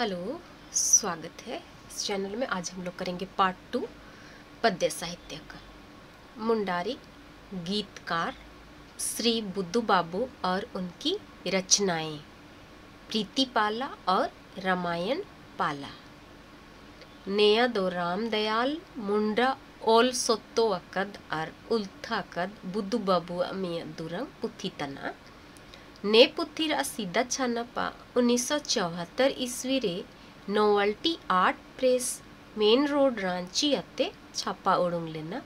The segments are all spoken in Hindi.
हेलो, स्वागत है इस चैनल में। आज हम लोग करेंगे पार्ट 2 पद्य साहित्य का। मुंडारी गीतकार श्री बुद्धू बाबू और उनकी रचनाएं, प्रीतिपाला और रामायण पाला। नेया दो रामदयाल मुंडा ओल सोत्तो अकद और उल्था अकद बुद्धू बाबू अमिया दुरंग पुथी तना ने पुथीर सीधा छानपा 1974 ईस्वी रे novelty art press main road Ranchi अते छापा उड़ूंग लेना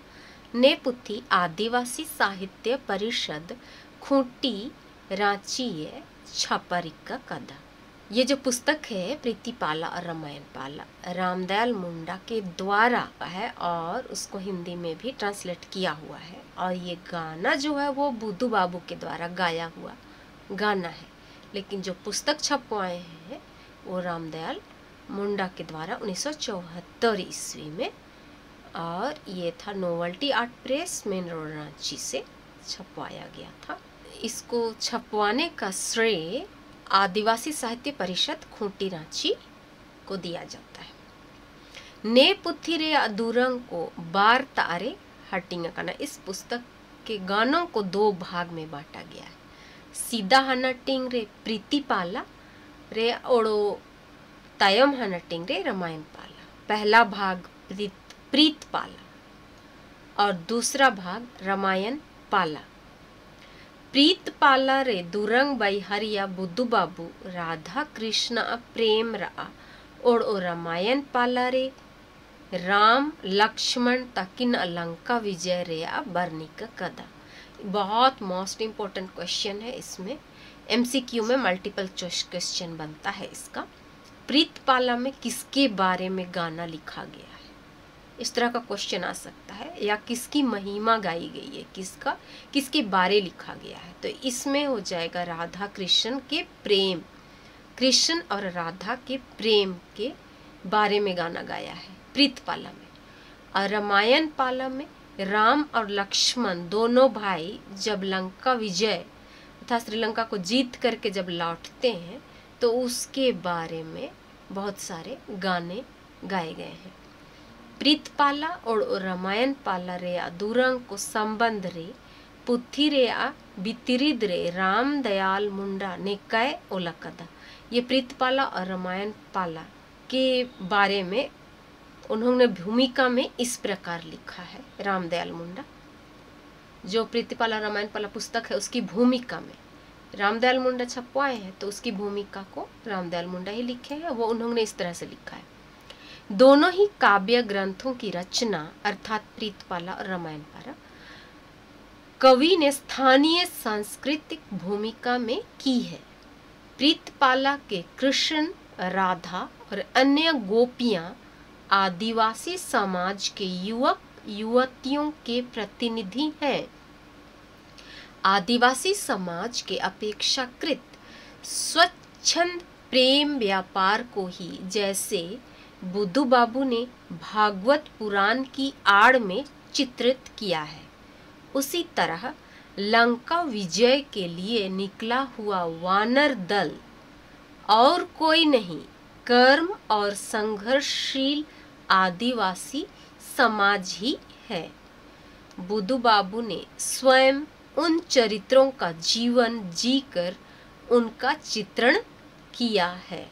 ने पुथी आदिवासी साहित्य परिषद खूंटी रांची ये छापारिका कदा। ये जो पुस्तक है प्रीतिपाला और रामायण पाला रामदयाल मुंडा के द्वारा है और उसको हिंदी में भी ट्रांसलेट किया हुआ है। और ये गाना जो है वो बुद्धू बाबू के द्वारा गाया हुआ गाना है, लेकिन जो पुस्तक छपवाए हैं वो रामदयाल मुंडा के द्वारा 1974 ईस्वी में, और ये था novelty art press main road Ranchi से छपवाया गया था। इसको छपवाने का श्रेय आदिवासी साहित्य परिषद खूंटी रांची को दिया जाता है। ने पुथी रे अधूरंग को बार तारे हटिंग करना। इस पुस्तक के गानों को 2 भाग में बांटा गया है। सीधा हनटिंग रे प्रीतिपाला रे ओड़ो तायम हनटिंग रे रामायण पाला। पहला भाग प्रीतपाला और दूसरा भाग रामायण पाला। प्रीतपाला रे दुरंग बाई हरिया बुद्धू बाबू राधा कृष्ण प्रेम रा ओड़ो रामायण पाला रे राम लक्ष्मण तकिन लंका विजय रे बर्निक कदा। बहुत मोस्ट इम्पोर्टेंट क्वेश्चन है। इसमें एमसीक्यू में मल्टीपल चॉइस क्वेश्चन बनता है इसका। प्रीतपाला में किसके बारे में गाना लिखा गया है, इस तरह का क्वेश्चन आ सकता है। या किसकी महिमा गाई गई है, किसके बारे लिखा गया है। तो इसमें हो जाएगा राधा कृष्ण के प्रेम, कृष्ण और राधा के प्रेम के बारे में गाना गाया है प्रीतपाला में। और रामायण पाला में राम और लक्ष्मण दोनों भाई जब लंका विजय तथा श्रीलंका को जीत करके जब लौटते हैं तो उसके बारे में बहुत सारे गाने गाए गए हैं। प्रीतपाला और रामायण पाला रे दुरंग को संबंध रे पुथी रे बितिरिद रे राम दयाल मुंडा ने कय ओलकदा। ये प्रीतपाला और रामायण पाला के बारे में उन्होंने भूमिका में इस प्रकार लिखा है। रामदयाल मुंडा जो प्रीतिपाला रामायण पाला पुस्तक है उसकी भूमिका में रामदयाल मुंडा छपवाए हैं, तो उसकी भूमिका को रामदयाल मुंडा ही लिखे हैं। वो उन्होंने इस तरह से लिखा है। दोनों ही काव्य ग्रंथों की रचना अर्थात प्रीतपाला और रामायण पाला कवि ने स्थानीय सांस्कृतिक भूमिका में की है। प्रीतपाला के कृष्ण, राधा और अन्य गोपियां आदिवासी समाज के युवक युवतियों के प्रतिनिधि हैं। आदिवासी समाज के अपेक्षाकृत स्वच्छंद प्रेम व्यापार को ही जैसे बुद्धू बाबू ने भागवत पुराण की आड़ में चित्रित किया है, उसी तरह लंका विजय के लिए निकला हुआ वानर दल और कोई नहीं, कर्म और संघर्षशील आदिवासी समाज ही है। बुद्धू बाबू ने स्वयं उन चरित्रों का जीवन जीकर उनका चित्रण किया है।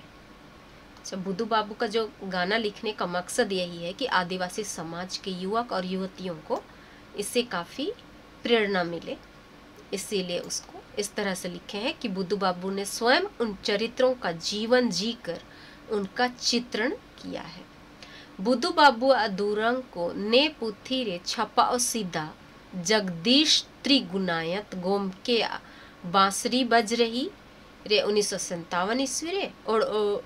अच्छा, बुद्धू बाबू का जो गाना लिखने का मकसद यही है कि आदिवासी समाज के युवक और युवतियों को इससे काफ़ी प्रेरणा मिले, इसीलिए उसको इस तरह से लिखे हैं कि बुद्धू बाबू ने स्वयं उन चरित्रों का जीवन जीकर उनका चित्रण किया है। बुद्धू बाबू अधूरंग को ने पुथी रे छपा और सीधा जगदीश त्रिगुणायत गोमके बांसुरी बज रही रे 1957 ईस्वी रे और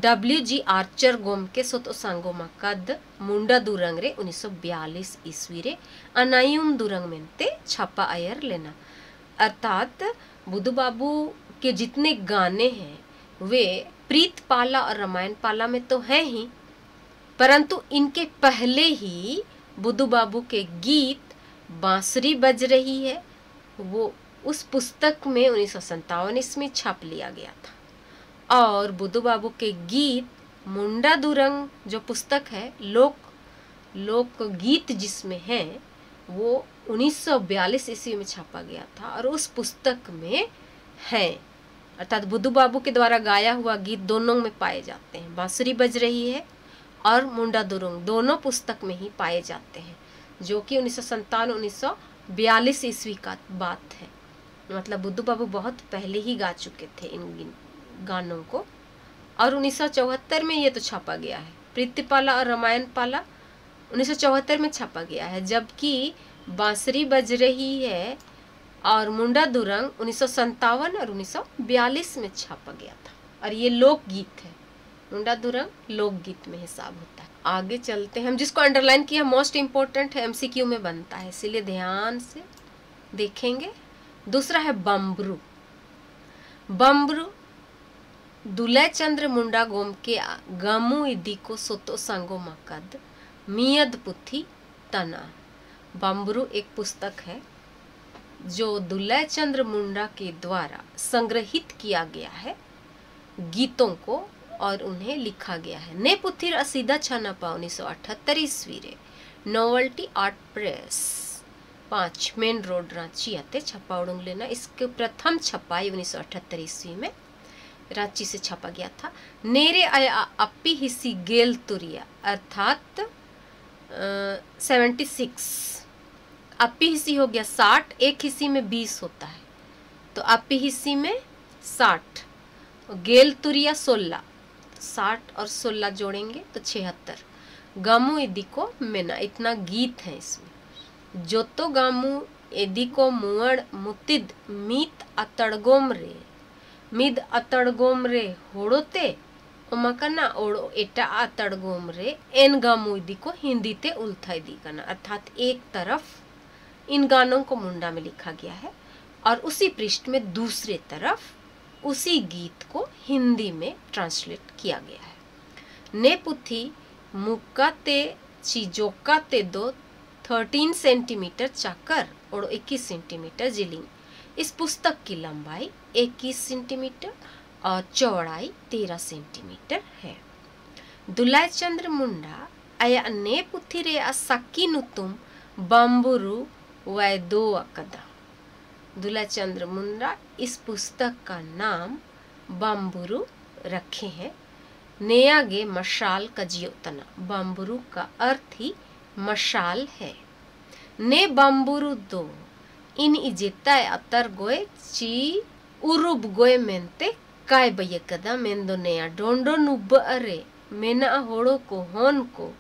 WG आर्चर गोमके सोतो सांगोमा कद मुंडा दुरंग रे 1942 ईस्वी रे अनायुम दुरंग मेंते छपा आयर लेना। अर्थात बुद्धू बाबू के जितने गाने हैं वे प्रीतपाला और रामायण पाला में तो हैं ही, परंतु इनके पहले ही बुद्धू बाबू के गीत बांसुरी बज रही है वो उस पुस्तक में 1957 इसमें छाप लिया गया था। और बुद्धू बाबू के गीत मुंडा दुरंग जो पुस्तक है, लोक गीत जिसमें है, वो 1942 ईस्वी में छापा गया था और उस पुस्तक में है, अर्थात बुद्धू बाबू के द्वारा गाया हुआ गीत दोनों में पाए जाते हैं। बांसुरी बज रही है और मुंडा दुरंग दोनों पुस्तक में ही पाए जाते हैं, जो कि 1947-1942 ईस्वी का बात है। मतलब बुद्धू बाबू बहुत पहले ही गा चुके थे इन गानों को, और 1974 में ये तो छापा गया है। प्रीतिपाला और रामायण पाला 1974 में छापा गया है, जबकि बांसुरी बज रही है और मुंडा दुरंग 1957 और 1942 में छापा गया था। और ये लोकगीत है, मुंडा दुरंग लोकगीत में हिसाब होता है। आगे चलते हैं, हम जिसको अंडरलाइन किया मोस्ट इम्पोर्टेंट है, एमसीक्यू में बनता है, इसीलिए ध्यान से देखेंगे। दूसरा है बम्बरू। बम्बरू दुलय चंद्र मुंडा गोम के गमू इदी को सोतो संगो मकद मियद पुथी तना। बम्बरू एक पुस्तक है जो दुलय चंद्र मुंडा के द्वारा संग्रहित किया गया है गीतों को और उन्हें लिखा गया है। ने पुथिर असीधा छानापा 1978 ईस्वी रे novelty art press 5 main road Ranchi आते छपा उड़ूंग लेना। इसके प्रथम छपाई 1978 ईस्वी में रांची से छपा गया था। नेरे आया अपी हिस्सी गेल तुरिया अर्थात 76, अपी हिस्सी हो गया 60, एक हिस्सी में 20 होता है, तो अपी हिस्सी में 60, गेल तुरिया 16, 60 और 16 जोड़ेंगे तो 76। गामू एदी को मेना, इतना गीत है इसमें। जो तो गामू एदी को मुअड़ मुतिद मीत अतड़गोम रे मिद अतड़गोम रे होड़ोते ओमाकना ओड़ो एटा अतड़गोम रे एन गामू एदी को हिंदी ते उल्थाई दी करना, अर्थात एक तरफ इन गानों को मुंडा में लिखा गया है और उसी पृष्ठ में दूसरे तरफ उसी गीत को हिंदी में ट्रांसलेट किया गया है। ने पुथी मुक्काते चिजोकाते दो 13 सेंटीमीटर चाकर और 21 सेंटीमीटर जिलिंग। इस पुस्तक की लंबाई 21 सेंटीमीटर और चौड़ाई 13 सेंटीमीटर है। दुलय चंद्र मुंडा आया ने पुथी रे असकी नुतुम बम्बुरु वैदो अकदा। दुलय चंद्र मुंडा इस पुस्तक का नाम बम्बुरु रखे हैं। नेयागे मशाल कजियोतना, बम्बुरु का अर्थ ही मशाल है। ने बम्बुरु दो इन इजेता अतर गोए ची उरुब गोए मेंते काय बयकदा मेंदो नेया डोंडो नुब अरे मेना होड़ो को होन को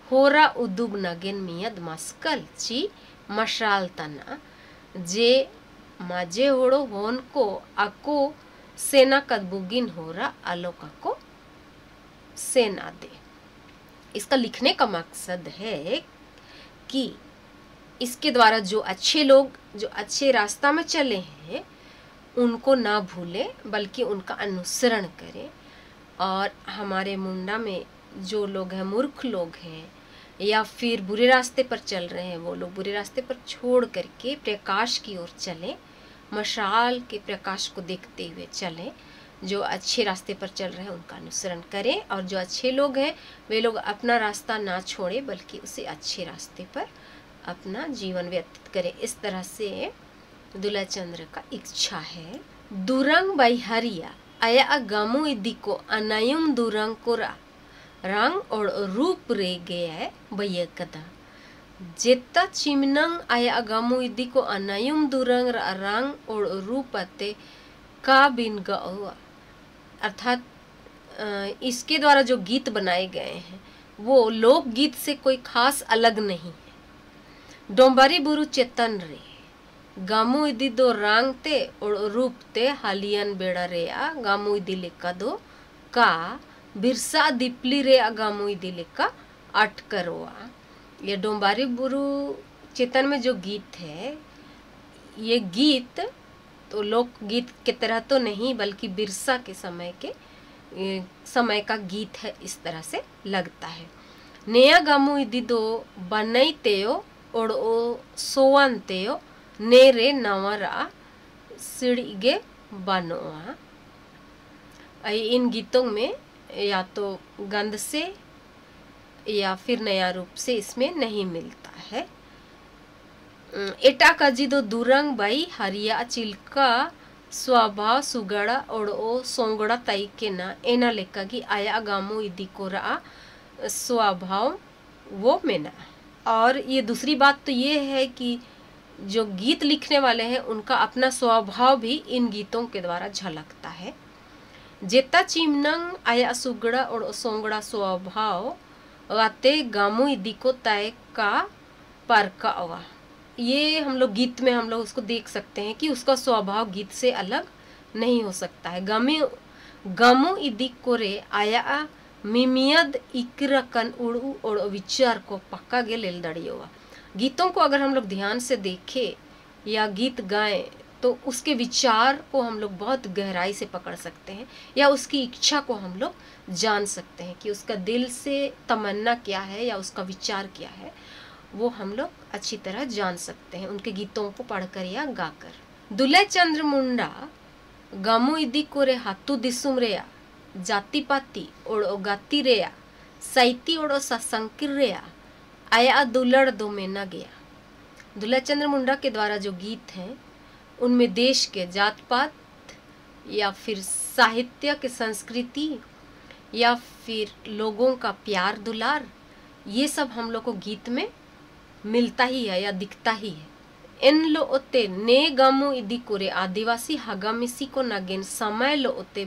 होरा उदुब नगेन मियद मस्कल ची मशाल तना जे माजे होड़ो होन को अको सेना कदबुगिन होरा अलोका को सेना दे। इसका लिखने का मकसद है कि इसके द्वारा जो अच्छे लोग जो अच्छे रास्ता में चले हैं उनको ना भूलें बल्कि उनका अनुसरण करें, और हमारे मुंडा में जो लोग हैं मूर्ख लोग हैं या फिर बुरे रास्ते पर चल रहे हैं वो लोग बुरे रास्ते पर छोड़ करके प्रकाश की ओर चलें, मशाल के प्रकाश को देखते हुए चलें। जो अच्छे रास्ते पर चल रहे हैं उनका अनुसरण करें, और जो अच्छे लोग हैं वे लोग अपना रास्ता ना छोड़ें बल्कि उसे अच्छे रास्ते पर अपना जीवन व्यतीत करें। इस तरह से दुलय चंद्र का इच्छा है। दुरंग बैहरिया आया गमु इदी को अनयुम दुरंग कोरा रंग और रूप रे गया बैकदा। जेता चिमनंग आया गमु इदी को अनयुम दुरंग रंग और रूप अते का बिन गवा, अर्थात इसके द्वारा जो गीत बनाए गए हैं वो लोक गीत से कोई खास अलग नहीं है। डोंबारी बुरु चेतन रे गामू इदी दो रंग ते और रूप ते हालियन बेड़ा रे आ गामू इदी लेका दो का बिरसा दिपली रे आ गामू इदी लेका अट करवा। ये डोंबारी बुरु चेतन में जो गीत है ये गीत तो लोक गीत की तरह तो नहीं बल्कि बिरसा के समय का गीत है, इस तरह से लगता है। नया गामू इदी दो बनई तेयो और ओ सोवन तेयो नेरे नवरा सिड़ीगे बनोआ। इन गीतों में या तो गंध से या फिर नया रूप से इसमें नहीं मिलता है। एटा कजिदो दुरंग बाई हरिया चिल्का स्वभाव सुगड़ा और ओ सोंगड़ा तई के ना एना लेका की आया गामो इदी को रहा स्वभाव वो मेना। और ये दूसरी बात तो ये है कि जो गीत लिखने वाले हैं उनका अपना स्वभाव भी इन गीतों के द्वारा झलकता है। जेता चिमनंग आया सुगड़ा और सोंगड़ा स्वभाव वाते गामो इदी को तय का परका हुआ। ये हम लोग गीत में हम लोग उसको देख सकते हैं कि उसका स्वभाव गीत से अलग नहीं हो सकता है। गामो इदी कोरे आया मिमियद इकरकन उड़ू और विचार को पक्का गे लेल दड़ियोवा। गीतों को अगर हम लोग ध्यान से देखें या गीत गाएं तो उसके विचार को हम लोग बहुत गहराई से पकड़ सकते हैं या उसकी इच्छा को हम लोग जान सकते हैं कि उसका दिल से तमन्ना क्या है या उसका विचार क्या है, वो हम लोग अच्छी तरह जान सकते हैं उनके गीतों को पढ़कर या गाकर। दुले चंद्र मुंडा गामो इदी कोरे हाथू दिसुम रेया जाति पाती ओड़ो गाती रेया सैती ओड़ो ससंकिर रेया आया दुलड़ दो में न गया। दुल्ला चंद्र मुंडा के द्वारा जो गीत हैं उनमें देश के जात पात या फिर साहित्य के संस्कृति या फिर लोगों का प्यार दुलार, ये सब हम लोग को गीत में मिलता ही है या दिखता ही है। एन लो ओते ने गामो इदी कोरे आदिवासी हगामिसी को नगेन समय लो ओते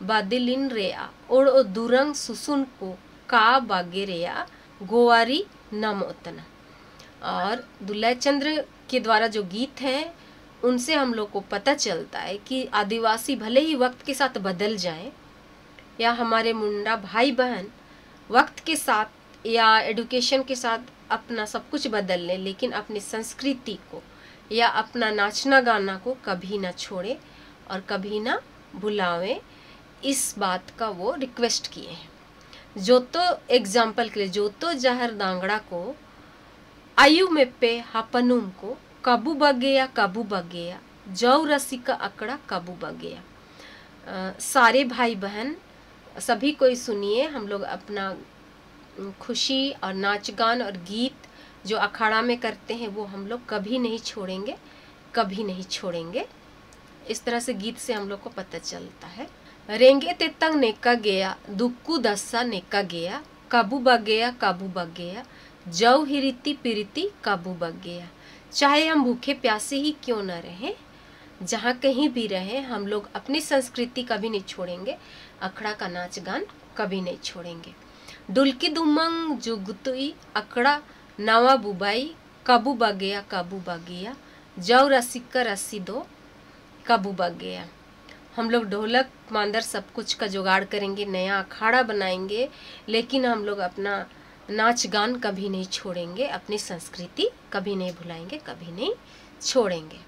बादिलिन रेया और ओ दुरंग सुसुन को का बागे रेया गोवारी नम ओतना। और दुल्ला चंद्र के द्वारा जो गीत हैं उनसे हम लोग को पता चलता है कि आदिवासी भले ही वक्त के साथ बदल जाएं या हमारे मुंडा भाई बहन वक्त के साथ या एडुकेशन के साथ अपना सब कुछ बदल लें, लेकिन अपनी संस्कृति को या अपना नाचना गाना को कभी ना छोड़े और कभी ना भुलावें, इस बात का वो रिक्वेस्ट किए हैं। जो तो एग्जाम्पल के लिए जो तो जहर दांगड़ा को आयु में पे हापनुम को कबू बगेया जौ रसिका अकड़ा कबू बगेया। सारे भाई बहन सभी कोई सुनिए, हम लोग अपना खुशी और नाच गान और गीत जो अखाड़ा में करते हैं वो हम लोग कभी नहीं छोड़ेंगे, कभी नहीं छोड़ेंगे। इस तरह से गीत से हम लोग को पता चलता है। रेंगे तेतंग नेका गया दुक्कू दस्सा नेका गया काबू बगेया जौ हिरीती पिरीती काबू बगेया। चाहे हम भूखे प्यासे ही क्यों न रहें, जहाँ कहीं भी रहें, हम लोग अपनी संस्कृति कभी नहीं छोड़ेंगे, अखड़ा का नाच गान कभी नहीं छोड़ेंगे। डुलकी दुमंग जुगतुई अकड़ा नवा बुबाई काबू बगेया जौ रसिका रसी दो काबू बगेया। हम लोग ढोलक मांदर सब कुछ का जुगाड़ करेंगे, नया अखाड़ा बनाएंगे, लेकिन हम लोग अपना नाच गान कभी नहीं छोड़ेंगे, अपनी संस्कृति कभी नहीं भुलाएंगे, कभी नहीं छोड़ेंगे।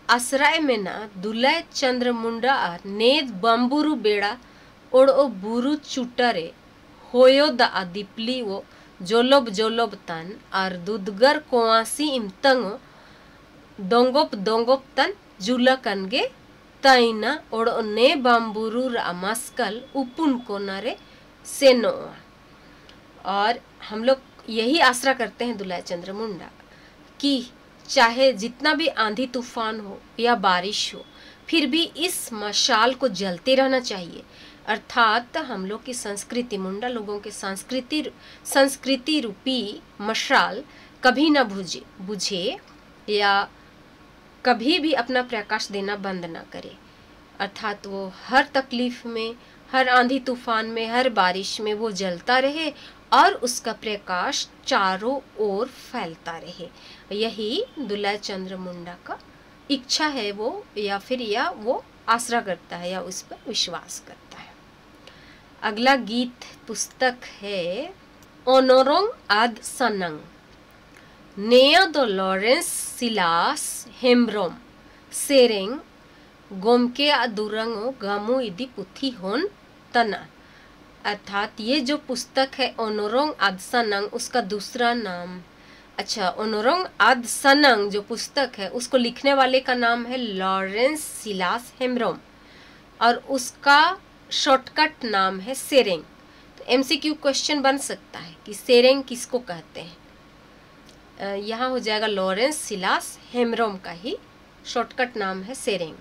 आश्रय में ना दुलय चंद्र मुंडा नेद बम्बुरु बेड़ा ओड़ ओ बुरु चुटरे होयो द आदिपली वो जोलोब तन और दुदगर कोआसी इमतंग दोंगोप तन जुला कनगे तैना ओड़ ने बम्बुरु रामास्कल उपुन को नरे सेनो। और हम लोग यही आसरा करते हैं दुल्ला चंद्र मुंडा कि चाहे जितना भी आंधी तूफान हो या बारिश हो, फिर भी इस मशाल को जलते रहना चाहिए। अर्थात हम लोग की संस्कृति, मुंडा लोगों की संस्कृति रूपी मशाल कभी ना बुझे या कभी भी अपना प्रकाश देना बंद ना करे। अर्थात वो हर तकलीफ में, हर आंधी तूफान में, हर बारिश में वो जलता रहे और उसका प्रकाश चारों ओर फैलता रहे। यही दुल्ला चंद्र मुंडा का इच्छा है वो, या फिर वो आसरा करता है या उस पर विश्वास करता है। अगला गीत पुस्तक है ओनोरोंग आद सनंग नेया दो लॉरेंस सिलास हेम्ब्रोम सेरेंग गोमके दुरंगो गामो इदी पुथी होन तना। अर्थात ये जो पुस्तक है ओनोरोंग आद सनंग, उसका दूसरा नाम, अच्छा, ओनोरोंग आद सनंग जो पुस्तक है उसको लिखने वाले का नाम है लॉरेंस सिलास हेम्ब्रोम। और उसका शॉर्टकट नाम है सेरेंग। तो एमसीक्यू क्वेश्चन बन सकता है कि सेरेंग किसको कहते हैं। यहाँ हो जाएगा लॉरेंस सिलास हेम्ब्रोम का ही शॉर्टकट नाम है सेरेंग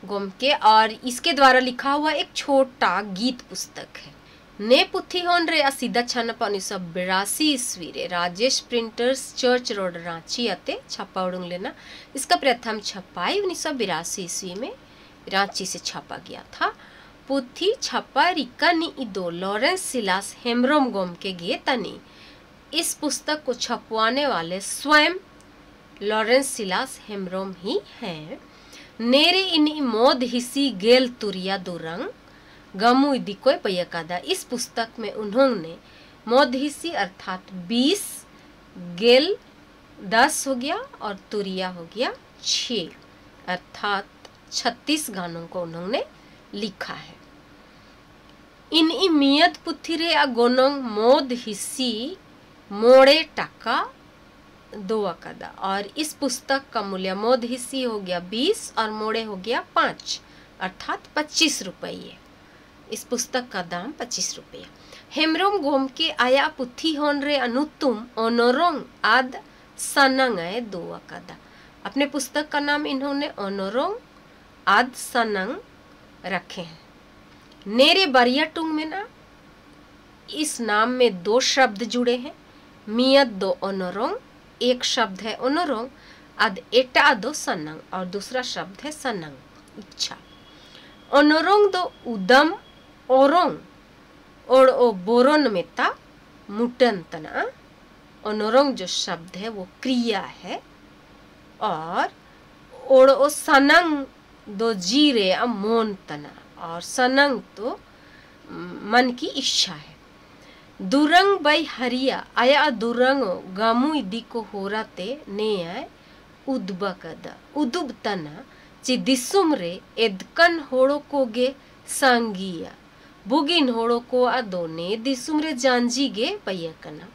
गोमके, और इसके द्वारा लिखा हुआ एक छोटा गीत पुस्तक है। ने पुथी होन रे सीधा छापा 1982 ईस्वी रे Rajesh printers church road Ranchi आते छापा उड़ूंग लेना। इसका प्रथम छपाई 1982 ईस्वी में रांची से छापा गया था। पुथी छपा रिका नी इदो लॉरेंस सिलास हेम्ब्रोम गोम के गे तनी। इस पुस्तक को छपवाने वाले स्वयं लॉरेंस सिलास हेम्ब्रोम ही हैं। नेरे इनी मोद हिसी गेल तुरिया दुरंग गमु दिकोय पयकादा। इस पुस्तक में उन्होंने मोदहिसी अर्थात 20, गेल 10 हो गया और तुरिया हो गया 6 अर्थात 36 गानों को उन्होंने लिखा है। इन मियत पुथी रे गोनोंग मोदहिसी मोड़े टाका 2 अकादा, और इस पुस्तक का मूल्य मोदहिसी हो गया 20 और मोड़े हो गया 5 अर्थात 25 रुपये। इस पुस्तक का दाम 25 रुपया। हेम्ब्रोम गोम के आया पुथी होन रे अनुतुम ओनोरोंग आद सनंग 2 अकादा। अपने पुस्तक का नाम इन्होंने ओनोरोंग आद सनंग रखे हैं। नेरे बरियाटुंग में ना इस नाम में 2 शब्द जुड़े हैं। मियत 2 ओनोरोंग, एक शब्द है ओनोरोंग, आद एटा 2 सनंग और दूसरा शब्द है सनंग इच्छा। ओनोरोंग 2 उदम ओरोंग और ओ बोरोन में ता मुटन तना। ओनोरोंग जो शब्द है वो क्रिया है और ओ सनंग 2 जीरे मोन तना, और सनंग तो मन की इच्छा है। दुरंग बाई हरिया आया दुरंगो गामु दिको होराते ने आय उदबकदा उदुब तना ची दिसुम रे एदकन होड़ो कोगे सांगिया बुगिन होड़ो को अदोने दिसुम रे जानजी गे पैयकना।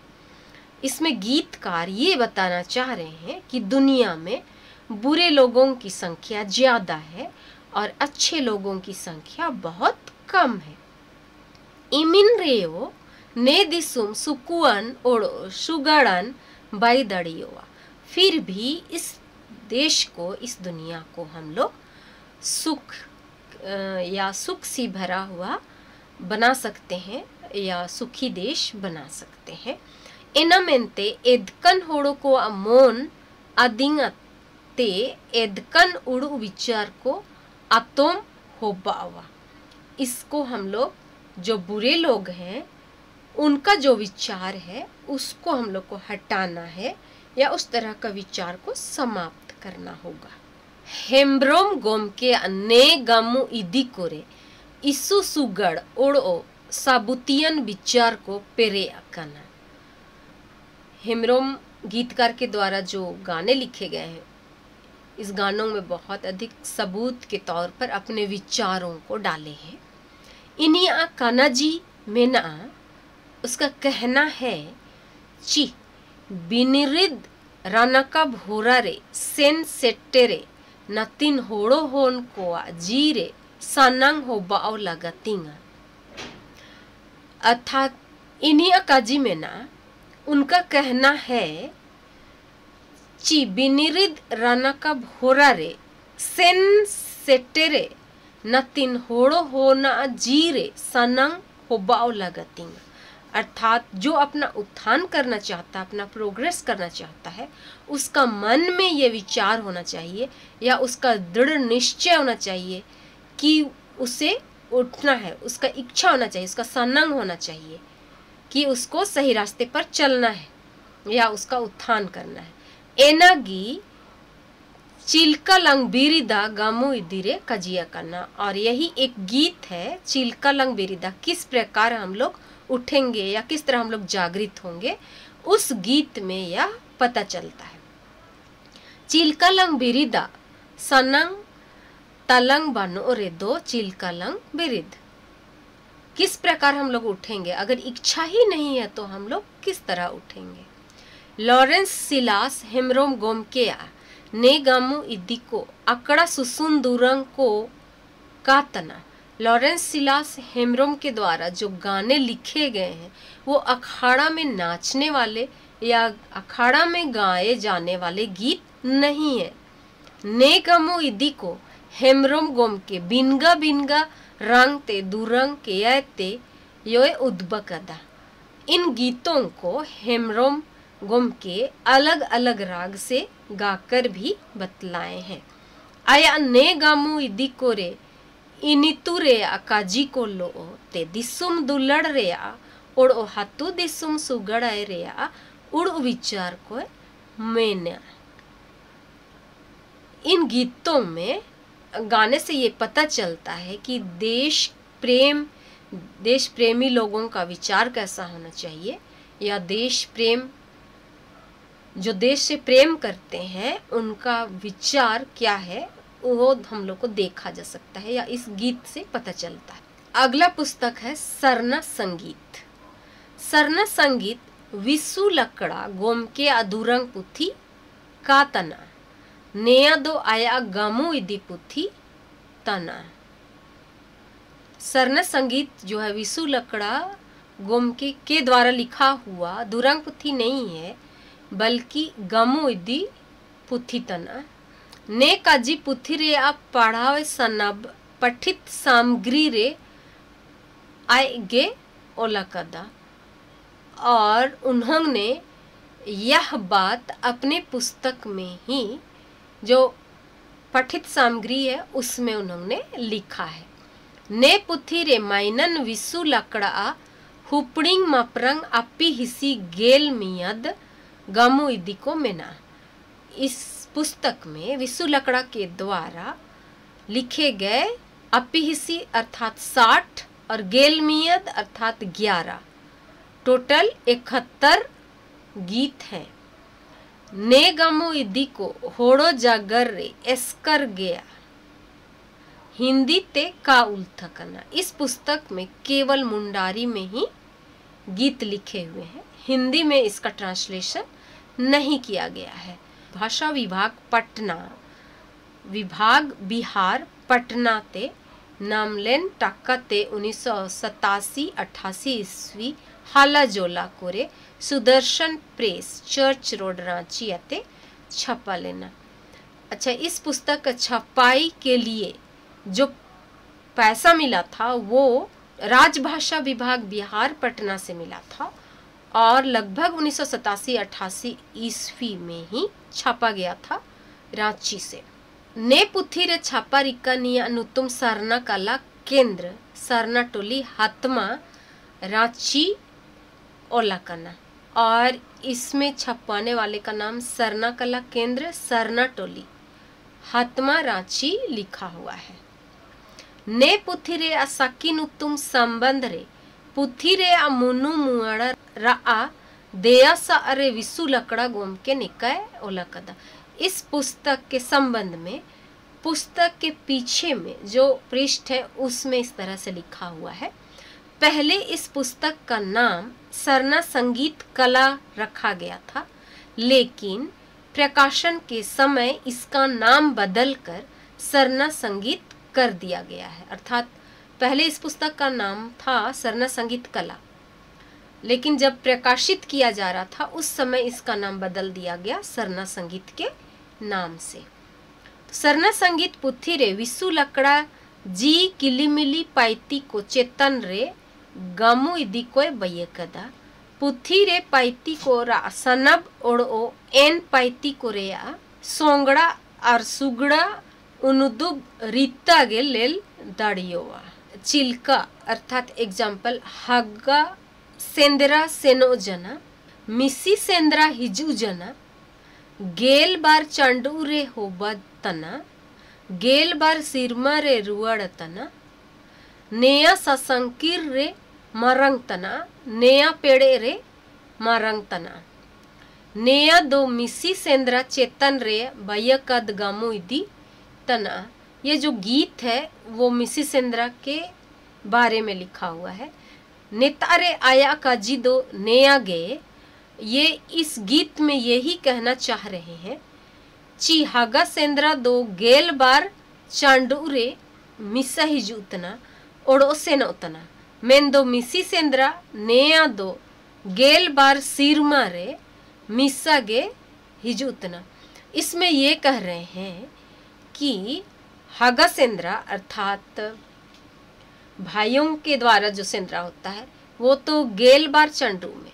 इसमें गीतकार ये बताना चाह रहे हैं कि दुनिया में बुरे लोगों की संख्या ज्यादा है और अच्छे लोगों की संख्या बहुत कम है। इमिन रेओ ने दिसुम सुकुअन ओड़ो सुगड़न बाईदड़ियोवा। फिर भी इस देश को, इस दुनिया को हम लोग सुख या सुख से भरा हुआ बना सकते हैं या सुखी देश बना सकते हैं। एनामेंते एदकन होड़ो को अमोन अदिंगते एदकन उड़ु विचार को अतोम होबावा। इसको हम लोग जो बुरे लोग हैं उनका जो विचार है उसको हम लोग को हटाना है या उस तरह का विचार को समाप्त करना होगा। हेम्ब्रोम गोम के अन्य गामु इदी कोरे इसु सुगड़ ओड़ो साबुतियन विचार को पेरे अकाना। हेम्ब्रोम गीतकार के द्वारा जो गाने लिखे गए हैं, इस गानों में बहुत अधिक सबूत के तौर पर अपने विचारों को डाले हैं। इनिया कानाजी मेना उसका कहना है ची बिनिरिद रानका भोरारे सेन सेट्टेरे नतिन होड़ो होन को जीरे सनंग हो बाओ लगतिंगा। अर्थात इनिया काजी में ना उनका कहना है ची बिनिरिद रानका भोरारे सेन सेट्टेरे नतिन होड़ो होना जीरे सनंग हो बाओ लगतिंगा। अर्थात जो अपना उत्थान करना चाहता है, अपना प्रोग्रेस करना चाहता है, उसका मन में ये विचार होना चाहिए या उसका दृढ़ निश्चय होना चाहिए कि उसे उठना है, उसका इच्छा होना चाहिए, उसका सनंग होना चाहिए कि उसको सही रास्ते पर चलना है या उसका उत्थान करना है। एनागी चिल्का लंग बिरिदा गामु इदिरे कजिया करना, और यही एक गीत है चिल्का लंग बिरिदा। किस प्रकार हम लोग उठेंगे या किस तरह हम लोग जागृत होंगे, उस गीत में यह पता चलता है। चिल्का लंग बिरिदा सनंग तलंग बानो रे दो चिल्का लंग बिरिद। किस प्रकार हम लोग उठेंगे, अगर इच्छा ही नहीं है तो हम लोग किस तरह उठेंगे। लॉरेंस सिलास हेम्ब्रोम गोमकेया ने गामु इदी को अकड़ा सुसुन दुरंग को का तना। लॉरेंस सिलास हेम्ब्रोम के द्वारा जो गाने लिखे गए हैं वो अखाड़ा में नाचने वाले या अखाड़ा में गाए जाने वाले गीत नहीं है। ने गमो इदी को हेम्ब्रोम गोम के बिनगा बिनगा रंग ते दुरंग के यते योए उद्बकदा। इन गीतों को हेम्ब्रोम गोम के अलग अलग राग से गाकर भी बतलाए हैं। आया ने गामू इदी को रे इनितु रेया काजी को लो ते दिसुम दुलड़ रेया और ओ हाथू दिसुम सुगड़ाए रेया उड़ विचार को मैंने। इन गीतों में गाने से ये पता चलता है कि देश प्रेमी लोगों का विचार कैसा होना चाहिए, या देश प्रेम जो देश से प्रेम करते हैं उनका विचार क्या है वो हम लोग को देखा जा सकता है या इस गीत से पता चलता है। अगला पुस्तक है सरना संगीत। सरना संगीत विसु लकड़ा गोम के अधूरंग पुथी का तना नेया दो आया गामू इदी पुथी तना। सरना संगीत जो है विसु लकड़ा गोम के द्वारा लिखा हुआ दुरंग पुथी नहीं है बल्कि गामू इदी पुथी तना। ने काजी पुथी रे आप पढ़ावे सनब पठित सामग्री रे आएगे ओला कदा। और उन्होंने यह बात अपने पुस्तक में ही जो पठित सामग्री है उसमें उन्होंने लिखा है। ने पुथी रे माइनन विसु लकड़ा हुपड़िंग मपरंग अपी हिसी गेल मियद गामू इदी को मेना। इस पुस्तक में विसु लकड़ा के द्वारा लिखे गए अपिहिसी अर्थात 60 और गेलमियद अर्थात 11 टोटल 71 गीत हैं। ने गामो इदी को होड़ो जागर रे एस्कर गया हिंदी ते का उल्थकना। इस पुस्तक में केवल मुंडारी में ही गीत लिखे हुए हैं, हिंदी में इसका ट्रांसलेशन नहीं किया गया है। भाषा विभाग पटना विभाग बिहार पटना ते नामलेन टाक्का ते 1987-88 ईस्वी हाला जोला कोरे Sudarshan press church road Ranchi अते छपा लेना। अच्छा, इस पुस्तक का छपाई के लिए जो पैसा मिला था वो राजभाषा विभाग बिहार पटना से मिला था और लगभग 1987-88 ईस्वी में ही छापा गया था रांची से। ने पुथी रे छापा रिका निया अनुतुम सरना कला केंद्र सरना टोली हातमा रांची ओलाकना। और इसमें छपवाने वाले का नाम सरना कला केंद्र सरना टोली हातमा रांची लिखा हुआ है। ने पुथी रे असाकिन उत्तम संबंध रे पुथी रे मुनु मुआड़ा रा देया सा अरे विसु लकड़ा गोम के निकाय ओलकदा। इस पुस्तक के संबंध में पुस्तक के पीछे में जो पृष्ठ है उसमें इस तरह से लिखा हुआ है। पहले इस पुस्तक का नाम सरना संगीत कला रखा गया था, लेकिन प्रकाशन के समय इसका नाम बदलकर सरना संगीत कर दिया गया है। अर्थात पहले इस पुस्तक का नाम था सरना संगीत कला, लेकिन जब प्रकाशित किया जा रहा था उस समय इसका नाम बदल दिया गया सरना संगीत के नाम से। सरना संगीत पुथी रे विसु लकड़ा जी किलिमिली पाइती को चेतन रे गामू इदी को बयकदा। पुथी रे पाइती को रा सनब ओड़ो एन पाइती को रेया सोंगड़ा और सुगड़ा उनुदुब रीता गे लेल दाड़ियोवा। चिल्का अर्थात एग्जाम्पल हग्गा सेंद्रा सेनो जना मिसी सेंद्रा हिजू जना गेल बार चंडू रे होबा तना गेल बार सिरमा रे रुआड़ तना नेया ससंकीर रे मरंग तना नेया पेड़े रे मरंग तना नेया दो मिसी सेंद्रा चेतन रे बयकद गामू इदी तना। ये जो गीत है वो मिसी सेंद्रा के बारे में लिखा हुआ है। नेतारे आया का जी दो नेया गे, ये इस गीत में यही कहना चाह रहे हैं ची हागा सेंद्रा दो गेल बार चांडूरे मिसा हिजुतना ओड़ो सेन उतना मेन दो मिसी सेंद्रा नेया दो गेल बार सीरमा रे मिसा गे हिजुतना। इसमें ये कह रहे हैं कि हागा सेंद्रा अर्थात भाइयों के द्वारा जो सेंद्रा होता है वो तो गेल बार चंडू में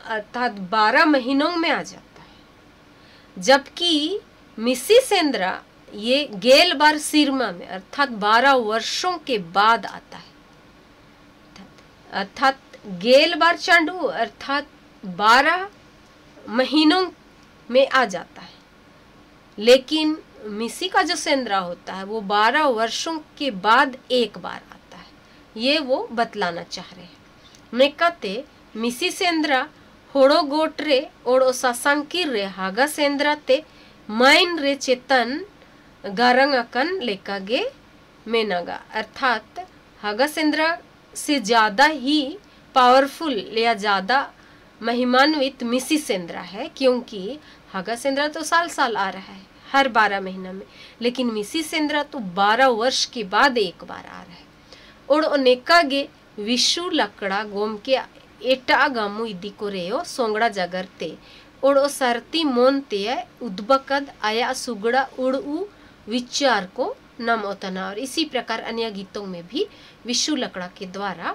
अर्थात 12 महीनों में आ जाता है, जबकि मिसी सेंद्रा ये गेल बार सीरमा में अर्थात 12 वर्षों के बाद आता है। अर्थात गेल बार चंडू अर्थात 12 महीनों में आ जाता है, लेकिन मिसी का जो सेंद्रा होता है वो 12 वर्षों के बाद एक बार आता है। ये वो बतलाना चाह रहे हैं। नेकते मिसी सेंद्रा होड़ो गोटरे ओड़ो सासंकिर रे हागा सेंद्रा ते माइन रे चेतन गारंग अकन लेकागे मेनागा। अर्थात हागा सेंद्रा से ज़्यादा ही पावरफुल या ज़्यादा महिमान्वित मिसी सेंद्रा है, क्योंकि हागा सेंद्रा तो साल साल आ रहा है हर 12 महीना में, लेकिन मिसी सेंद्रा तो 12 वर्ष के बाद एक बार आ रहा है। और अनेकागे विशु लकड़ा गोम के एटा गामू इदी को रेयो सोंगड़ा जागरते और सरती मोनते उद्बकद आया सुगड़ा उड़ू विचार को नम ओतना। और इसी प्रकार अन्य गीतों में भी विशु लकड़ा के द्वारा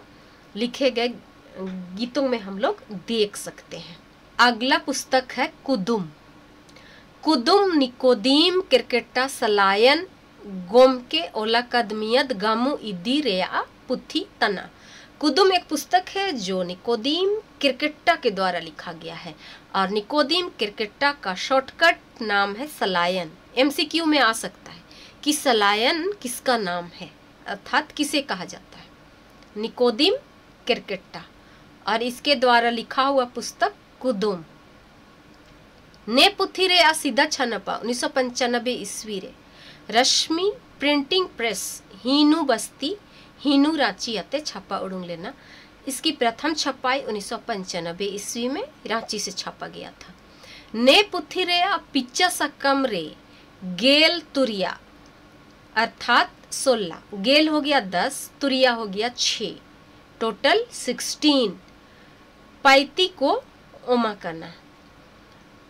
लिखे गए गीतों में हम लोग देख सकते हैं। अगला पुस्तक है कुदुम। कुदुम निकोदीम क्रिकेटा सलायन गोम के ओला कदमियत गामू इदी रेया पुथी तना। कुदुम एक पुस्तक है जो निकोदीम क्रिकेटा के द्वारा लिखा गया है और निकोदीम क्रिकेटा का शॉर्टकट नाम है सलायन। एमसीक्यू में आ सकता है कि सलायन किसका नाम है अर्थात किसे कहा जाता है, निकोदीम क्रिकेटा। और इसके द्वारा लिखा हुआ पुस्तक कुदुम ने पुथी रे आ सीधा छनपा 1995 ईस्वी रे रश्मि प्रिंटिंग प्रेस हीनू बस्ती हीनू रांची आते छापा उड़ूंग लेना। इसकी प्रथम छपाई 1995 ईस्वी में रांची से छापा गया था। ने पुथी रे आ पिच्चा सकम रे गेल तुरिया अर्थात 16 गेल हो गया 10 तुरिया हो गया 6 टोटल 16 पाइती को ओमा करना।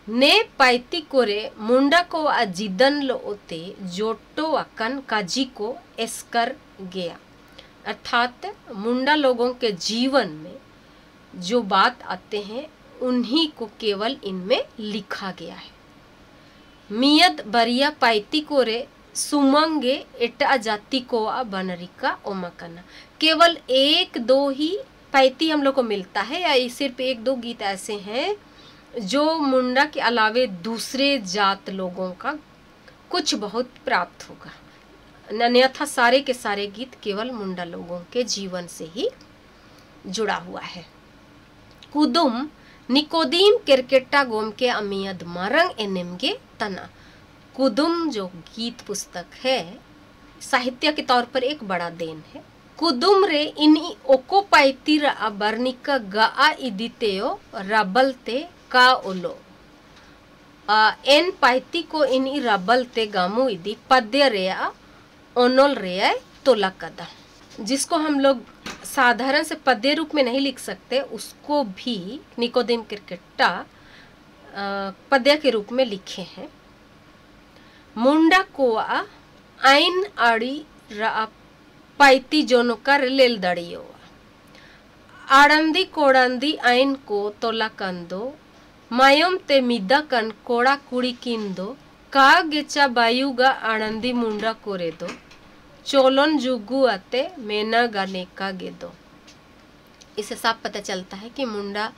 ने पाइती कोरे मुंडा को अजिदन लो ओते जोटो अकन काजी को एस्कर गया। अर्थात मुंडा लोगों के जीवन में जो बात आते हैं उन्हीं को केवल इनमें लिखा गया है। मियद बरिया पाइती कोरे सुमंगे एटा जाति को बनरिका ओमकना। केवल 1-2 ही पाइती हम लोग को मिलता है या सिर्फ 1-2 गीत ऐसे हैं जो मुंडा के अलावे दूसरे जात लोगों का कुछ बहुत प्राप्त होगा, अन्यथा सारे के सारे गीत केवल मुंडा लोगों के जीवन से ही जुड़ा हुआ है। कुदुम निकोदीम क्रिकेटा गोम के अमियद मारंग एनेमगे तना। कुदुम जो गीत पुस्तक है साहित्य के तौर पर एक बड़ा देन है। कुदुम रे इनी ओको पाइती रा बर्निका गा इदितेयो रबलते का ओलो एन पाइती को इनी रबलते गामू इदी पद्य रेया ओनोल रेया तोला कदा। जिसको हम लोग साधारण से पद्य रूप में नहीं लिख सकते उसको भी निकोदीम क्रिकेटा पद्य के रूप में लिखे हैं। मुंडा कोआ आइन आड़ी रा पाइती जोनकर लेल दड़ियो आड़ंदी कोड़ंदी आइन को तोला कंदो मायम ते मिदा कन कोड़ा कुड़ी किंदो का गेचा बायुगा आनंदी मुंडा कोरे दो चोलन जुगु आते मेना गाने का गेदो। इससे साफ पता चलता है कि मुंडा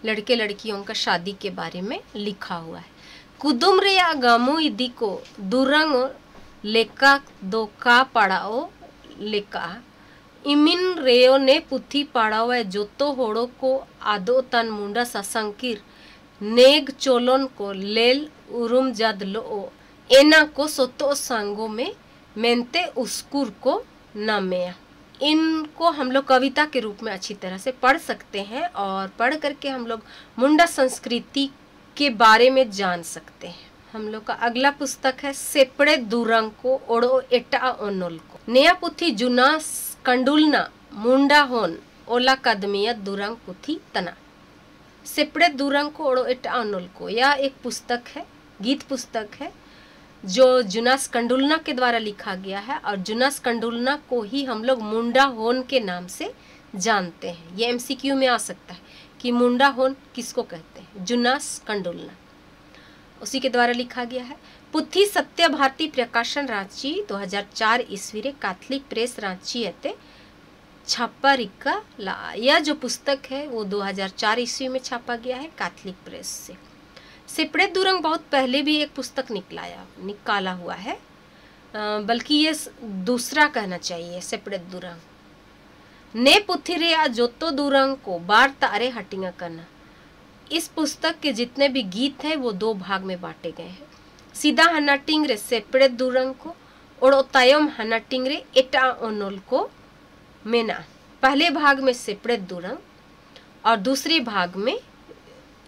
लड़के लड़कियों का शादी के बारे में लिखा हुआ है। कुदुम रे गामू इदी को दुरंग लेका दो का पड़ाओ लेका इमिन रेयो ने पुथी पड़ाओ है जोतो होड़ो को आदो तन मुंडा ससंकिर नेग चोलोन को लेल उरुम जद लो एना को सोतो सांगो में मेंते उस्कुर को नामेया। इनको हम लोग कविता के रूप में अच्छी तरह से पढ़ सकते हैं और पढ़ करके हम लोग मुंडा संस्कृति के बारे में जान सकते हैं। हम लोग का अगला पुस्तक है सेपड़े दुरंग को ओड़ो एटा ओनोल को। नया पुथी जुना कंडुलना मुंडा होन ओला कदमियत दुरंग पुथी तना। सेपड़े दुरंग को ओड़ो एट आनोल को, यह एक पुस्तक है, गीत पुस्तक है जो जुनास कंडुलना के द्वारा लिखा गया है, और जुनास कंडुलना को ही हम लोग मुंडा होन के नाम से जानते हैं। ये एमसीक्यू में आ सकता है कि मुंडा होन किसको कहते हैं, जुनास कंडुलना, उसी के द्वारा लिखा गया है। पुथी सत्य भारती प्रकाशन रांची 2004 ईस्वी रे कैथलिक प्रेस रांची एते छापा रिका ला। यह जो पुस्तक है वो 2004 ईस्वी में छापा गया है कैथलिक प्रेस से। सेपड़े दुरंग बहुत पहले भी एक पुस्तक निकाला हुआ है, बल्कि ये दूसरा कहना चाहिए सेपड़े दुरंग। ने पुथी रे आ जोतो दुरंग को बार तारे हटिंगा करना। इस पुस्तक के जितने भी गीत हैं वो 2 भाग में बांटे गए हैं। सीधा हनाटिंग रे सेपड़े दुरंग को और तायम हनाटिंग रे एटा ओनोल को मेना। पहले भाग में सेपड़े दुरंग और दूसरे भाग में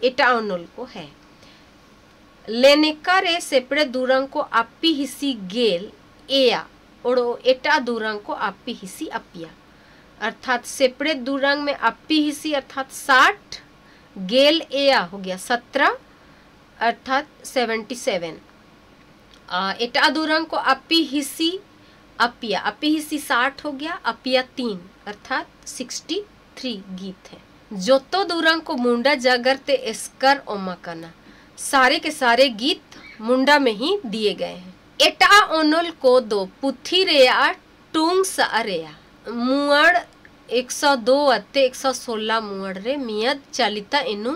एटा ओनोल को है। लेनेका रे सेपड़े दुरंग को आपी हिसी गेल एया और एटा दुरंग को आपी हिसी अपिया। अर्थात सेपड़े दुरंग में आपी हिसी अर्थात 60, गेल एया हो गया 17 अर्थात 77। एटा दुरंग को आपी हिसी अपिया, आपी हिसी 60 हो गया, अपिया 3 अर्थात 63 गीत है। जोतो दुरंग को मुंडा जागरते एस्कर ओमाकना। सारे के सारे गीत मुंडा में ही दिए गए हैं। एटा ओनोल को 2 पुथी रेया टूंग सारेया मुअड़ 102 अत्ते 116 मुअड़ रे मियद चालिता इनु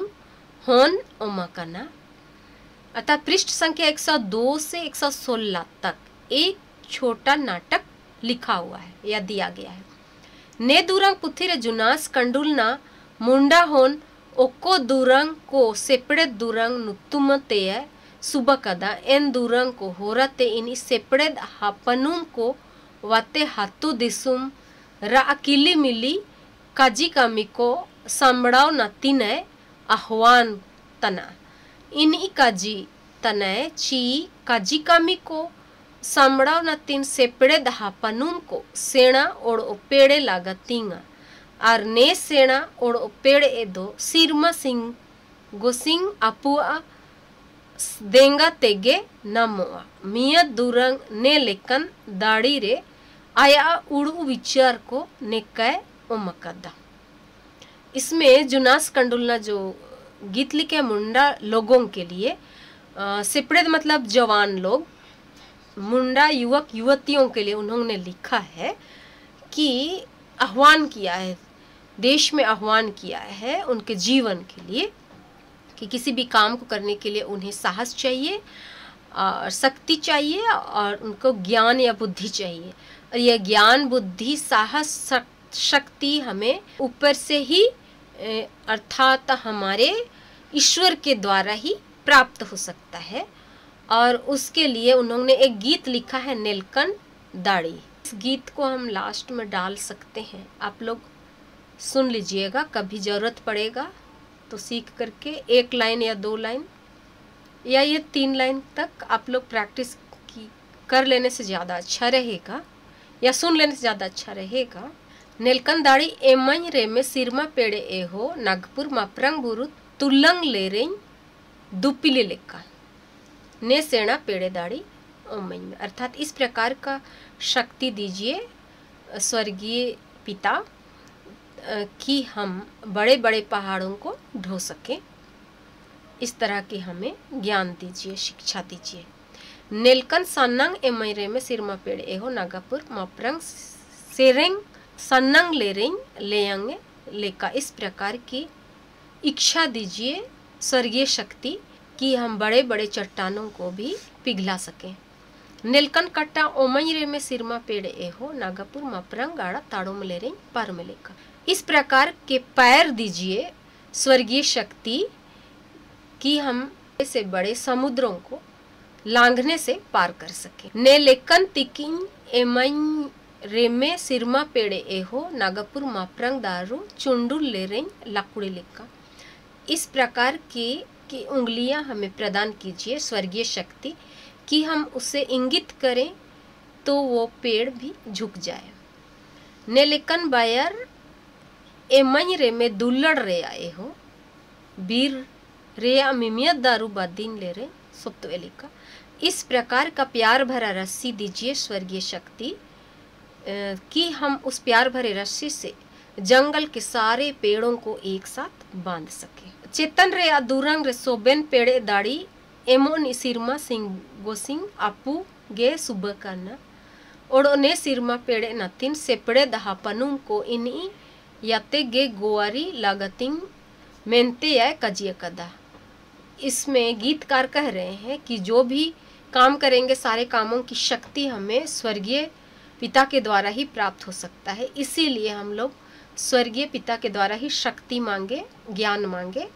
होन ओमाकना। अतः पृष्ठ संख्या 102 से 116 तक एक छोटा नाटक लिखा हुआ है या दिया गया है। ने दुरंग पुथी रे जुनास कंडुलना मुंडा होन ओको दुरंग को सेपड़े दुरंग नुतुमते सुबकदा एन दुरंग को होरते इनी सेपड़े हापनुम को वाते हातु दिसुम रा अकिली मिली काजी कामी को सांबड़ाव नतीने आह्वान तना। इनी काजी तने ची काजी कामी को सांबड़ाव नतीन सेपड़े हापनुम को सेना और पेड़े लागतींगा और ने सेना और पेड़ एदो सिरमा सिंह गोसिंग अपुआ देंगा तेगे नमोआ मिया दुरंग ने लेकन दाड़ी रे आया उड़ू विचार को नेकाय ओमकदा। इसमें जुनास कंडुलना जो गीत लिखे मुंडा लोगों के लिए, सेपड़े मतलब जवान लोग, मुंडा युवक युवतियों के लिए उन्होंने लिखा है कि आह्वान किया है, देश में आह्वान किया है उनके जीवन के लिए कि किसी भी काम को करने के लिए उन्हें साहस चाहिए और शक्ति चाहिए और उनको ज्ञान या बुद्धि चाहिए। और यह ज्ञान बुद्धि साहस शक्ति हमें ऊपर से ही अर्थात हमारे ईश्वर के द्वारा ही प्राप्त हो सकता है। और उसके लिए उन्होंने एक गीत लिखा है नीलकंठ दाढ़ी। इस गीत को हम लास्ट में डाल सकते हैं, आप लोग सुन लीजिएगा, कभी ज़रूरत पड़ेगा तो सीख करके 1 लाइन या 2 लाइन या ये 3 लाइन तक आप लोग प्रैक्टिस कर लेने से ज़्यादा अच्छा रहेगा या सुन लेने से ज़्यादा अच्छा रहेगा। नीलकंठ दाढ़ी एमई रे में सिरमा पेड़े एहो नागपुर मापरंग बुरु तुलंग ले रही दुपिले लेका ने सेना पेड़े दाढ़ी ओमई में। अर्थात इस प्रकार का शक्ति दीजिए स्वर्गीय पिता कि हम बड़े बड़े पहाड़ों को ढो सकें। इस तरह की हमें ज्ञान दीजिए, शिक्षा दीजिए। नीलकंठ सन्नंग एमरे में सिरमा पेड़ एहो नागापुर मापरंग सेरेंग सन्नंग लेरेंग लेयंगे लेका। इस प्रकार की इच्छा दीजिए स्वर्गीय शक्ति कि हम बड़े बड़े चट्टानों को भी पिघला सकें। नीलकंठ कट्टा ओमईरे में सिरमा पेड़ एहो नागापुर मापरंग गाड़ा ताड़ो में ले रही पार में लेकर। इस प्रकार के पैर दीजिए स्वर्गीय शक्ति कि हम ऐसे बड़े समुद्रों को लांघने से पार कर सके। ने लेकन तिकिन एमई रेमे सिरमा पेड़े एहो नागापुर मापरंग दारू चुंडुल ले रही लाकुड़ी लेका। इस प्रकार की उंगलियां हमें प्रदान कीजिए स्वर्गीय शक्ति कि हम उसे इंगित करें तो वो पेड़ भी झुक जाए। ने लेकन बायर एमई रे में दुल्लड़ रे आए हो बीर रे मिमियत दारू बादीन ले रे सुप्तवेली का। इस प्रकार का प्यार भरा रस्सी दीजिए स्वर्गीय शक्ति कि हम उस प्यार भरे रस्सी से जंगल के सारे पेड़ों को एक साथ बांध सके। चेतन रे दूरंग रे सोबेन पेड़े दाड़ी एमोन सिरमा सिंह गोसिंग आपू गे सुबह करना ओडोने सिरमा पेड़े नतिन सेपड़े दहापनुम को इनी याते गे गोवारी लागतिंग मेनते या कजिए कदा। इसमें गीतकार कह रहे हैं कि जो भी काम करेंगे सारे कामों की शक्ति हमें स्वर्गीय पिता के द्वारा ही प्राप्त हो सकता है। इसीलिए हम लोग स्वर्गीय पिता के द्वारा ही शक्ति मांगे, ज्ञान मांगे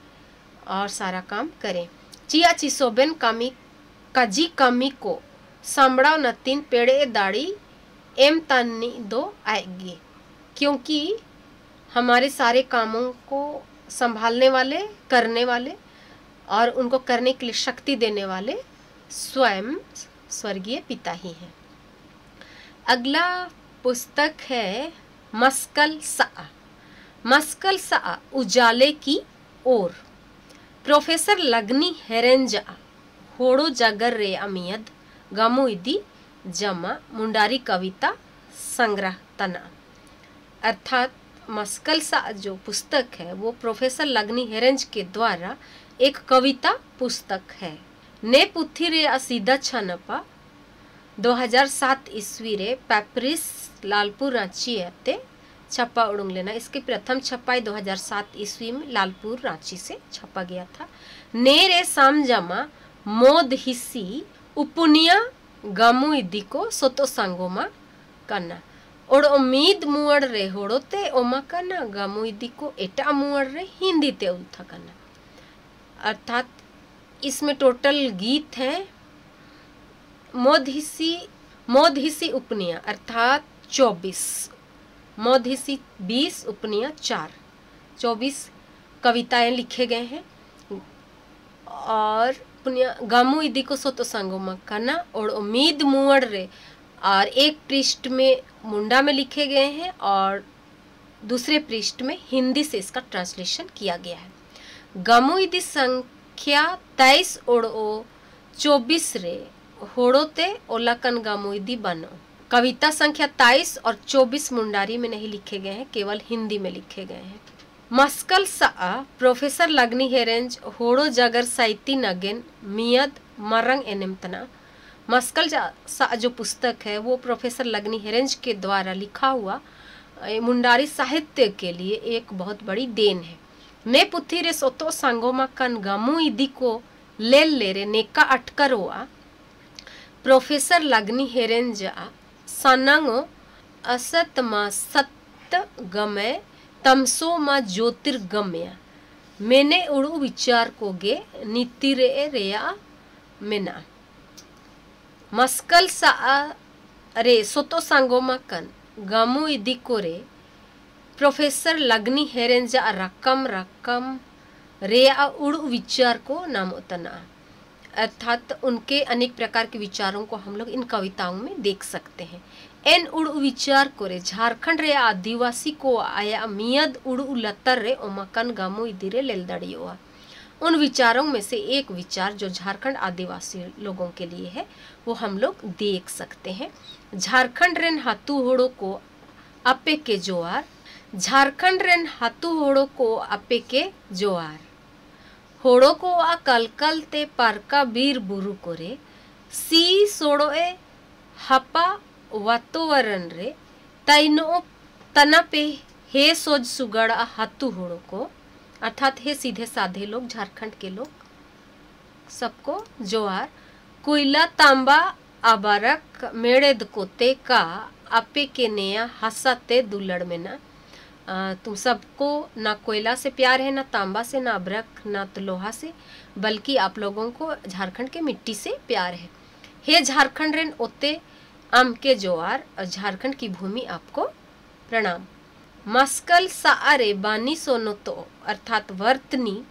और सारा काम करें। चिया चिसोबेन कामी कजी कामी को सांबड़ा नतीन पेड़े दाड़ी एम तानी दो आएगी, क्योंकि हमारे सारे कामों को संभालने वाले, करने वाले और उनको करने के लिए शक्ति देने वाले स्वयं स्वर्गीय पिता ही हैं। अगला पुस्तक है मस्कल सा। मस्कल सा उजाले की ओर। प्रोफेसर लगनी हेरेंजा होड़ो जागर रे अमियद गामुइदी जमा मुंडारी कविता संग्रह तना। अर्थात मस्कल सा जो पुस्तक है वो प्रोफेसर लगनी हेरेंज के द्वारा एक कविता पुस्तक है। ने पुथी रे असीदा छनपा 2007 ईस्वी रे पैपरिस लालपुर रांची आते छपा उड़ूंग लेना। इसकी प्रथम छपाई 2007 ईस्वी में लालपुर रांची से छपा गया था। ने रे सामजमा मोद हिस्सी उपुनिया गामू इदी को सोतो सांगोमा करना और उम्मीद मुअड़ रे होड़ोते ओमा करना गामू इदी को एटा मुअड़ रे हिंदी ते उल्था करना। अर्थात इसमें टोटल गीत हैं मोद हिस्सी उपनिया अर्थात 24, मोद हिस्सी 20, उपनिया 4, 24 कविताएं लिखे गए हैं। और गामू इदी को सोतो संगोमा करना और उम्मीद मुअड़ रे और एक पृष्ठ में मुंडा में लिखे गए हैं और दूसरे पृष्ठ में हिंदी से इसका ट्रांसलेशन किया गया है। गामू इदी संख्या 23 और 24 रे होड़ोते ओलाकन गामुइदी बनो। कविता संख्या 23 और 24 मुंडारी में नहीं लिखे गए हैं, केवल हिंदी में लिखे गए हैं। मस्कल सा प्रोफेसर लगनी हेरेंज होड़ो जगर साइती नगेन मियद मरंग एनेमतना। मस्कल सा जो पुस्तक है वो प्रोफेसर लगनी हेरेंज के द्वारा लिखा हुआ मुंडारी साहित्य के लिए एक बहुत बड़ी देन है। ने पुथी रे सोतो सांगोमा कन गामू इदी को ले रे नेका अटकर हुआ प्रोफेसर लगनी हेरेंजा सनंगो असत मा सत्य गमय तमसो मा ज्योतिर्गमय मैंने उड़ू विचार को गे नीति रे रेया मेना। मस्कल सा रे सोतो सांगोमा कन गामू इदी को रे प्रोफेसर लगनी हेरेंजा रकम रेया उड़ू विचार को नाम उतना। अर्थात उनके अनेक प्रकार के विचारों को हम लोग इन कविताओं में देख सकते हैं। एन उड़ू विचार को रे झारखंड रे आदिवासी को आया मियद उड़ू लतर रे ओमकन गामू इदिरे लेलदड़ियोआ। उन विचारों में से एक विचार जो झारखंड आदिवासी लोगों के लिए है वो हम लोग देख सकते हैं। झारखंड रेन हाथू होड़ो को अपे के जोआर। झारखंड रेन हाथू होड़ो को अपे के जोआर होड़ो को आ कलकल ते पारका बीर बुरु को रे सी सोड़ोए हपा वातावरण रे तैनो तना पे हे सोज सुगड़ा हाथू होड़ो को। अर्थात हे सीधे साधे लोग, झारखंड के लोग सबको जोहार। कोयला तांबा आबारक मेड़ेद कोते का अपे के नेया हंसते दुलड़ में ना। तुम सबको ना कोयला से प्यार है, ना तांबा से, ना अबरक, ना तो लोहा से, बल्कि आप लोगों को झारखंड के मिट्टी से प्यार है। हे झारखंड रेन ओते आम के जोआर, और झारखंड की भूमि आपको प्रणाम। मस्कल सारे बानी सोनो तो अर्थात वर्तनी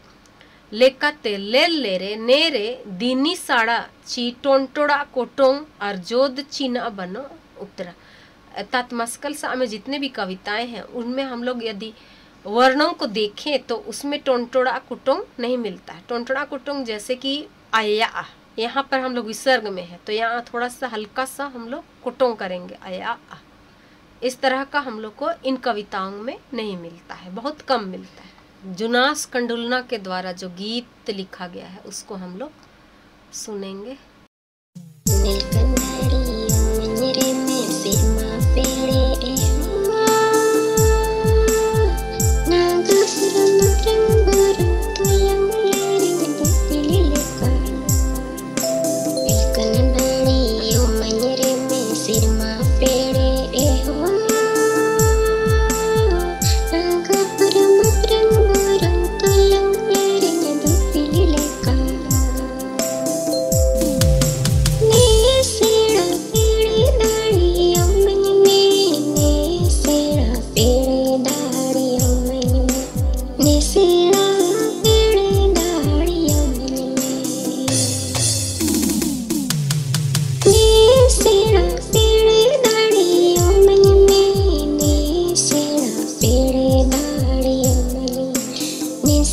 लेकाते ले रे नेरे दीनी साड़ा ची टोंटोड़ा कोटोंग अर्जोद चीना बनो उतरा। तत्मस्कल सा में जितने भी कविताएं हैं उनमें हम लोग यदि वर्णों को देखें तो उसमें टोंटोड़ा कुटुंग नहीं मिलता है। टोंटोड़ा कुटुंग जैसे कि अया, यहाँ पर हम लोग विसर्ग में है तो यहाँ थोड़ा सा हल्का सा हम लोग कुटुंग करेंगे अया। इस तरह का हम लोग को इन कविताओं में नहीं मिलता है, बहुत कम मिलता है। जुनास कंडुलना के द्वारा जो गीत लिखा गया है उसको हम लोग सुनेंगे।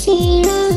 Sira